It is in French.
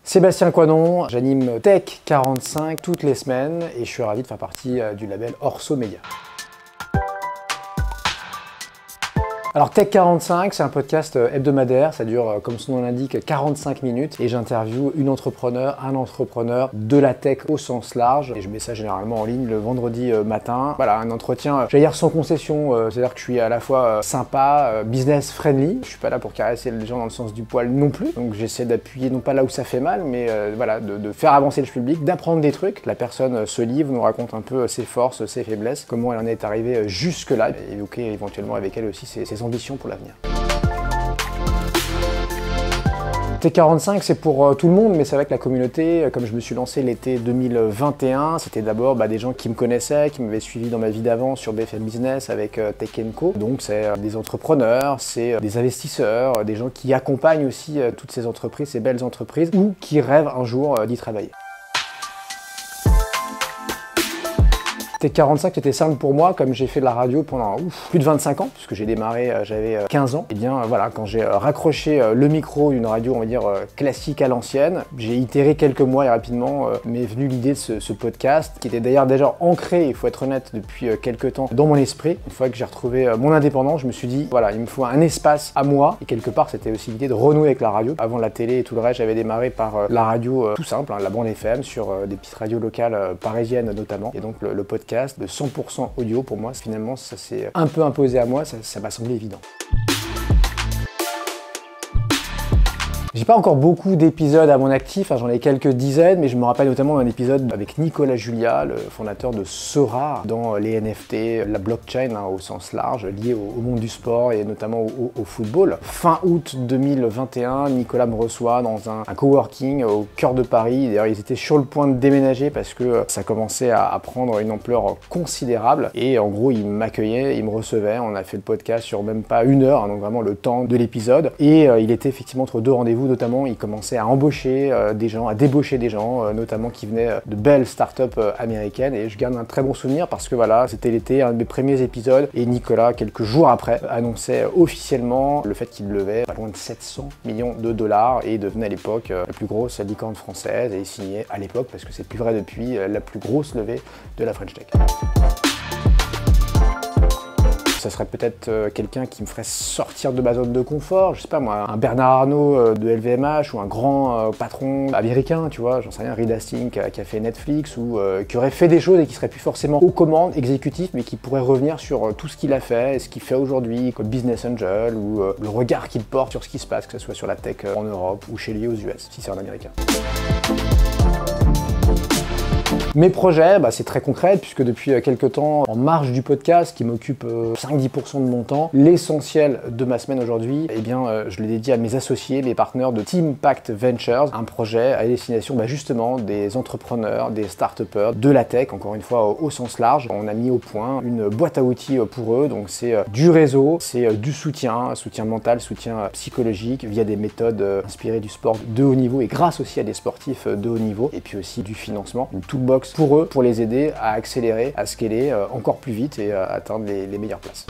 Sébastien Coinon, j'anime Tech 45 toutes les semaines et je suis ravi de faire partie du label Orso Media. Alors Tech 45, c'est un podcast hebdomadaire, ça dure, comme son nom l'indique, 45 minutes et j'interviewe une entrepreneur, un entrepreneur de la tech au sens large et je mets ça généralement en ligne le vendredi matin. Voilà, un entretien, j'allais dire sans concession, c'est-à-dire que je suis à la fois sympa, business friendly, je suis pas là pour caresser les gens dans le sens du poil non plus, donc j'essaie d'appuyer non pas là où ça fait mal, mais voilà, de faire avancer le public, d'apprendre des trucs. La personne se livre, nous raconte un peu ses forces, ses faiblesses, comment elle en est arrivée jusque-là, et évoquer éventuellement avec elle aussi ses ambitions pour l'avenir. T45, c'est pour tout le monde, mais c'est vrai que la communauté, comme je me suis lancé l'été 2021, c'était d'abord des gens qui me connaissaient, qui m'avaient suivi dans ma vie d'avant sur BFM Business avec Tech & Co. Donc c'est des entrepreneurs, c'est des investisseurs, des gens qui accompagnent aussi toutes ces entreprises, ces belles entreprises, ou qui rêvent un jour d'y travailler. T45, c'était simple pour moi, comme j'ai fait de la radio pendant plus de 25 ans, puisque j'ai démarré, j'avais 15 ans. Et bien voilà, quand j'ai raccroché le micro d'une radio, on va dire, classique à l'ancienne, j'ai itéré quelques mois et rapidement m'est venue l'idée de ce podcast, qui était d'ailleurs déjà ancré, il faut être honnête, depuis quelques temps dans mon esprit. Une fois que j'ai retrouvé mon indépendance, je me suis dit, voilà, il me faut un espace à moi. Et quelque part, c'était aussi l'idée de renouer avec la radio. Avant la télé et tout le reste, j'avais démarré par la radio tout simple, la bande FM, sur des petites radios locales parisiennes notamment. Et donc le podcast de 100% audio, pour moi, finalement, ça s'est un peu imposé à moi, ça m'a semblé évident. J'ai pas encore beaucoup d'épisodes à mon actif, j'en ai quelques dizaines, mais je me rappelle notamment d'un épisode avec Nicolas Julia, le fondateur de Sora, dans les NFT, la blockchain au sens large, lié au monde du sport et notamment au football. Fin août 2021, Nicolas me reçoit dans un coworking au cœur de Paris. D'ailleurs, ils étaient sur le point de déménager parce que ça commençait à prendre une ampleur considérable. Et en gros, il m'accueillait, il me recevait. On a fait le podcast sur même pas une heure, donc vraiment le temps de l'épisode. Et il était effectivement entre deux rendez-vous. Notamment, il commençait à embaucher des gens, à débaucher des gens, notamment qui venaient de belles startups américaines. Et je garde un très bon souvenir parce que voilà, c'était l'été, un de mes premiers épisodes. Et Nicolas, quelques jours après, annonçait officiellement le fait qu'il levait pas loin de 700 millions de dollars et devenait à l'époque la plus grosse licorne française. Et il signait à l'époque, parce que c'est plus vrai depuis, la plus grosse levée de la French Tech. Ça serait peut-être quelqu'un qui me ferait sortir de ma zone de confort, je sais pas moi, un Bernard Arnault de LVMH ou un grand patron américain, tu vois, j'en sais rien, Reed Hastings qui a fait Netflix ou qui aurait fait des choses et qui serait plus forcément aux commandes, exécutif, mais qui pourrait revenir sur tout ce qu'il a fait et ce qu'il fait aujourd'hui comme business angel ou le regard qu'il porte sur ce qui se passe, que ce soit sur la tech en Europe ou chez lui aux US, si c'est un américain. Mes projets, c'est très concret puisque depuis quelques temps, en marge du podcast qui m'occupe 5-10% de mon temps, l'essentiel de ma semaine aujourd'hui, eh bien, je l'ai dédié à mes associés, mes partenaires de Teampact Ventures, un projet à destination justement des entrepreneurs, des start-upers, de la tech, encore une fois au sens large. On a mis au point une boîte à outils pour eux, donc c'est du réseau, c'est du soutien mental, soutien psychologique via des méthodes inspirées du sport de haut niveau et grâce aussi à des sportifs de haut niveau, et puis aussi du financement, une toolbox pour eux, pour les aider à accélérer, à scaler encore plus vite et à atteindre les meilleures places.